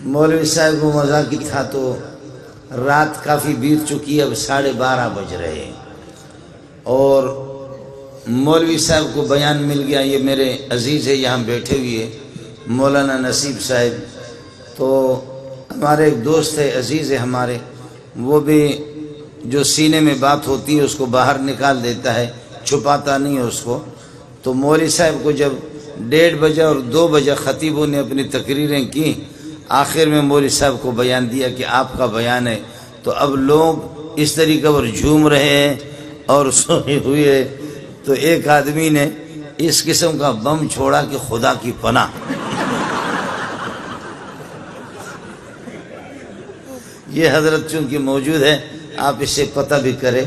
مولوی صاحب کو مزہ کی تھا تو رات کافی بیت چکی، اب 12:30 بج رہے ہیں، اور مولوی صاحب کو بیان مل گیا. یہ میرے عزیز ہے یہاں بیٹھے ہوئے مولانا نصیب صاحب، تو ہمارے ایک دوست ہے، عزیز ہے ہمارے، وہ بھی جو سینے میں بات ہوتی ہے اس کو باہر نکال دیتا ہے، چھپاتا نہیں ہے اس کو. تو مولوی صاحب کو جب 1:30 بجے اور 2 بجے خطیبوں نے اپنی تقریریں کی، آخر میں مولوی صاحب کو بیان دیا کہ آپ کا بیان ہے. تو اب لوگ اس طریقے پر جھوم رہے ہیں اور سوئے ہوئے. تو ایک آدمی نے اس قسم کا بم چھوڑا کہ خدا کی پناہ. یہ حضرت چونکہ موجود ہے آپ اس سے پتہ بھی کریں.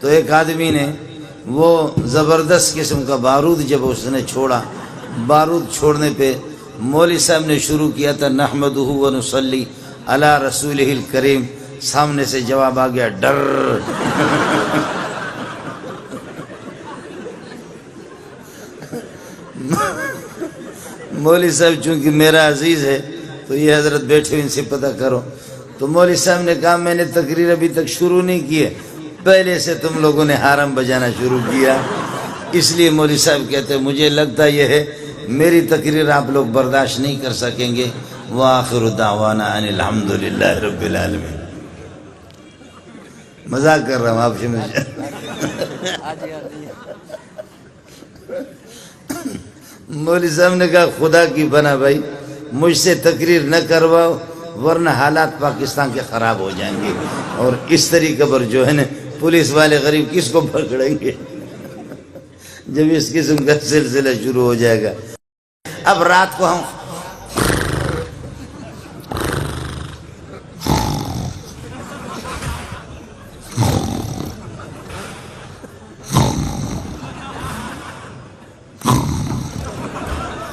تو ایک آدمی نے وہ زبردست قسم کا بارود جب اس نے چھوڑا، بارود چھوڑنے پہ مولوی صاحب نے شروع کیا تھا نحمدہ و نصلی علی رسولہ الکریم. سامنے سے جواب آ گیا ڈر. مولوی صاحب چونکہ میرا عزیز ہے تو یہ حضرت بیٹھے ان سے پتہ کرو. تو مولوی صاحب نے کہا میں نے تقریر ابھی تک شروع نہیں کی ہے، پہلے سے تم لوگوں نے حرم بجانا شروع کیا. اس لیے مولوی صاحب کہتے ہیں مجھے لگتا یہ ہے میری تقریر آپ لوگ برداشت نہیں کر سکیں گے. وآخر دعوانا ان الحمدللہ رب العالمین. مذاق کر رہا ہوں آپ سے. مولوی صاحب نے کہا خدا کی پناہ بھائی مجھ سے تقریر نہ کرواؤ ورنہ حالات پاکستان کے خراب ہو جائیں گے، اور اس طریقے پر جو ہے نا پولیس والے غریب کس کو پکڑیں گے جب اس قسم کا سلسلہ شروع ہو جائے گا. اب رات کو ہم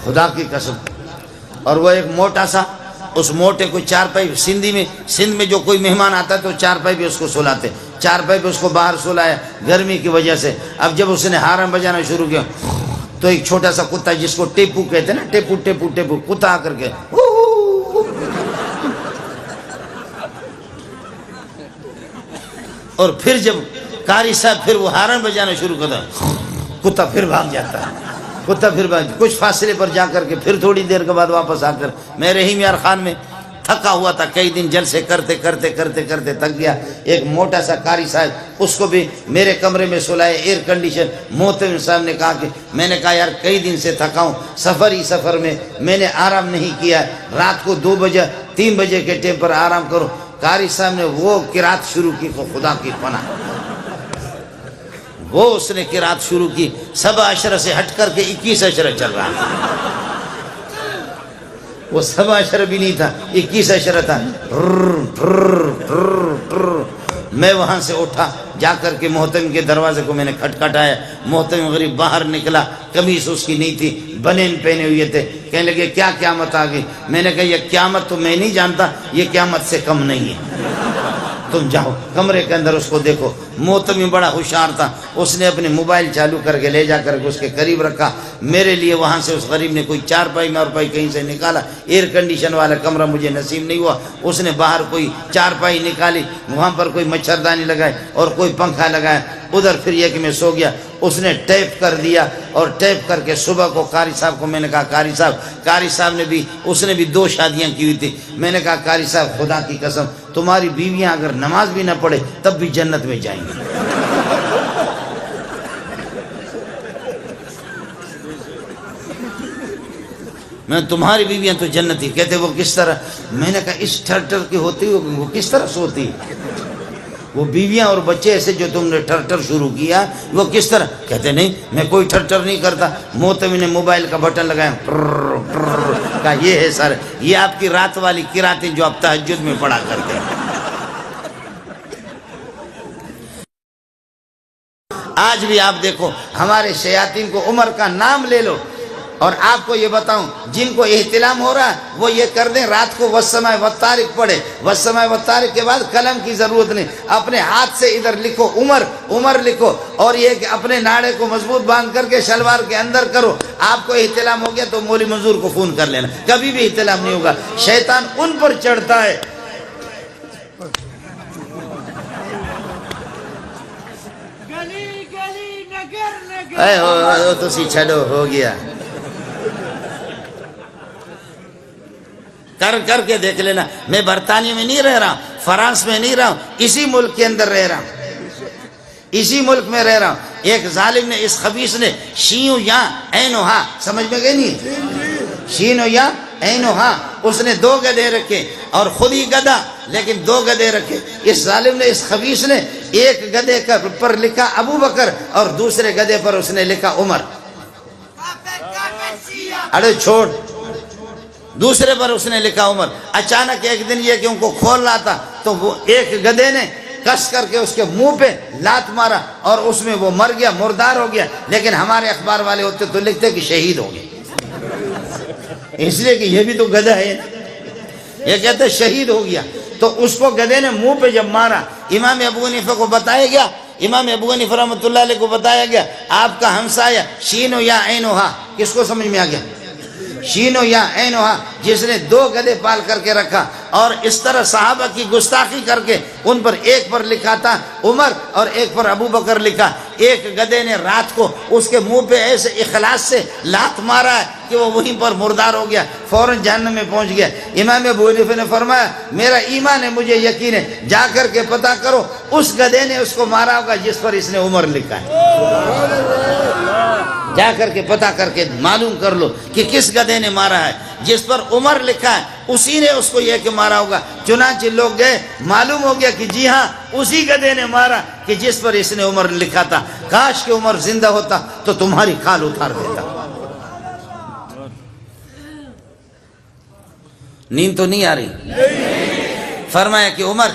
خدا کی قسم، اور وہ ایک موٹا سا، اس موٹے کو چارپائی، سندھ میں جو کوئی مہمان آتا ہے تو چارپائی بھی اس کو سلاتے، چارپائی بھی اس کو باہر سلایا گرمی کی وجہ سے. اب جب اس نے حرم بجانا شروع کیا تو ایک چھوٹا سا کتا جس کو ٹیپو کہتے ہیں نا، ٹیپو ٹیپو ٹیپو کتا آ کر کے اور پھر جب قاری صاحب پھر وہ حرم بجانا شروع کرتا کتا پھر بھاگ جاتا ہے. کتا پھر کچھ فاصلے پر جا کر کے پھر تھوڑی دیر کے بعد واپس آ کر. میں رحیم یار خان میں تھکا ہوا تھا، کئی دن جلسے کرتے کرتے کرتے کرتے تھک گیا. ایک موٹا سا قاری صاحب، اس کو بھی میرے کمرے میں سلائے، ایئر کنڈیشن. محترم صاحب نے کہا کہ میں نے کہا یار کئی دن سے تھکا ہوں، سفر میں میں نے آرام نہیں کیا، رات کو 2 بجے 3 بجے کے ٹائم پر آرام کرو. قاری صاحب نے وہ قرات شروع کی، خدا کی پناہ وہ اس نے قرات شروع کی. 7 اشرہ سے ہٹ کر کے 21 اشرہ چل رہا تھا. وہ 7 اشرہ بھی نہیں تھا، 21 اشرہ تھا. میں وہاں سے اٹھا، جا کر کے محترم کے دروازے کو میں نے کھٹکھٹایا. محترم غریب باہر نکلا، قمیص اس کی نہیں تھی، بنین پہنے ہوئے تھے. کہنے لگے کیا قیامت آ گئی؟ میں نے کہا یہ قیامت تو میں نہیں جانتا، یہ قیامت سے کم نہیں ہے. تم جاؤ کمرے کے اندر اس کو دیکھو. محترم بڑا ہوشیار تھا، اس نے اپنے موبائل چالو کر کے لے جا کر کے اس کے قریب رکھا. میرے لیے وہاں سے اس غریب نے کوئی چارپائی مارپائی کہیں سے نکالا. ایئر کنڈیشن والا کمرہ مجھے نصیب نہیں ہوا. اس نے باہر کوئی چارپائی نکالی، وہاں پر کوئی مچھردانی لگائے اور کوئی پنکھا لگایا. ادھر پھر یہ کہ میں سو گیا. اس نے ٹیپ کر دیا، اور ٹیپ کر کے صبح کو قاری صاحب کو میں نے کہا قاری صاحب نے بھی، اس نے بھی 2 شادیاں کی ہوئی تھی. میں نے کہا قاری صاحب خدا کی قسم تمہاری بیویاں اگر نماز بھی نہ پڑھے تب بھی جنت میں جائیں گی. میں تمہاری بیویاں تو جنتی. کہتے وہ کس طرح؟ میں نے کہا اس ٹھر کی ہوتی وہ کس طرح سوتی؟ وہ بیویاں اور بچے ایسے جو تم نے ٹھر شروع کیا وہ کس طرح؟ کہتے نہیں میں کوئی ٹھر نہیں کرتا. محتمی نے موبائل کا بٹن لگایا، کہا یہ ہے سر، یہ آپ کی رات والی قراتیں جو آپ تہجد میں پڑھا کرتے ہیں. آج بھی آپ دیکھو ہمارے شیاطین کو، عمر کا نام لے لو، اور آپ کو یہ بتاؤں جن کو احتلام ہو رہا ہے وہ یہ کر دیں رات کو والسماء والطارق پڑھے، والسماء والطارق کے بعد قلم کی ضرورت نہیں، اپنے ہاتھ سے ادھر لکھو عمر عمر لکھو، اور یہ کہ اپنے ناڑے کو مضبوط باندھ کر کے شلوار کے اندر کرو۔ آپ کو احتلام ہو گیا تو مولوی منظور کو فون کر لینا، کبھی بھی احتلام نہیں ہوگا، شیطان ان پر چڑھتا ہے۔ اے تو سی چھڑو ہو گیا، کر کے دیکھ لینا۔ میں برطانیہ میں نہیں رہ رہا ہوں، فرانس میں نہیں رہا ہوں، اسی ملک کے اندر رہ رہا ہوں، اسی ملک میں رہ رہا ہوں۔ ایک ظالم نے، اس خبیث نے شینو یا اینو ہا، سمجھ میں گئے نہیں؟ شینو یا اینو ہا، اس نے 2 گدھے رکھے اور خود ہی گدھا لیکن 2 گدھے رکھے۔ اس ظالم نے، اس خبیث نے ایک گدھے پر لکھا ابو بکر اور دوسرے گدھے پر اس نے لکھا عمر۔ اڑے چھوڑ، دوسرے پر اس نے لکھا عمر۔ اچانک ایک دن یہ کہ ان کو کھول رہا تھا تو وہ ایک گدھے نے کس کر کے اس کے منہ پہ لات مارا اور اس میں وہ مر گیا، مردار ہو گیا، لیکن ہمارے اخبار والے ہوتے تو لکھتے کہ شہید ہو گئے، اس لیے کہ یہ بھی تو گدھا ہے، یہ کہتے شہید ہو گیا۔ تو اس کو گدھے نے منہ پہ جب مارا، امام ابو حنیفہ کو بتایا گیا، امام ابو حنیفہ رحمۃ اللہ علیہ کو بتایا گیا آپ کا ہمسایہ شینو یا اینو ہا، کس کو سمجھ میں آ گیا؟ شینو یا اینو ہا، جس نے 2 گدھے پال کر کے رکھا اور اس طرح صحابہ کی گستاخی کر کے ان پر، ایک پر لکھا تھا عمر اور ایک پر ابو بکر لکھا۔ ایک گدھے نے رات کو اس کے منہ پہ ایسے اخلاص سے لات مارا ہے کہ وہ وہیں پر مردار ہو گیا، فوراً جہنم میں پہنچ گیا۔ امام ابو حنیفہ نے فرمایا میرا ایمان ہے، مجھے یقین ہے، جا کر کے پتہ کرو اس گدھے نے اس کو مارا ہوگا جس پر اس نے عمر لکھا ہے، جا کر کے پتہ کر کے معلوم کر لو کہ کس گدھے نے مارا ہے۔ جس پر عمر لکھا ہے اسی نے اس کو یہ کہ مارا ہوگا۔ چنانچہ لوگ گئے، معلوم ہو گیا کہ جی ہاں اسی گدھے نے مارا کہ جس پر اس نے عمر لکھا تھا۔ کاش کہ عمر زندہ ہوتا تو تمہاری کھال اتار دیتا۔ نیند تو نہیں آ رہی؟ فرمایا کہ عمر،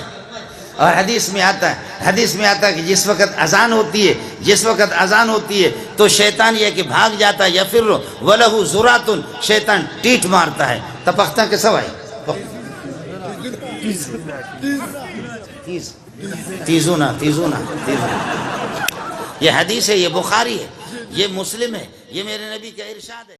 اور حدیث میں آتا ہے کہ جس وقت اذان ہوتی ہے تو شیطان یہ کہ بھاگ جاتا ہے، یا پھر وَلَهُ زُرَاتٌ، شیطان ٹیٹ مارتا ہے، تپختہ کے سوائے تیزونا، یہ حدیث ہے، یہ بخاری ہے، یہ مسلم ہے، یہ میرے نبی کا ارشاد ہے۔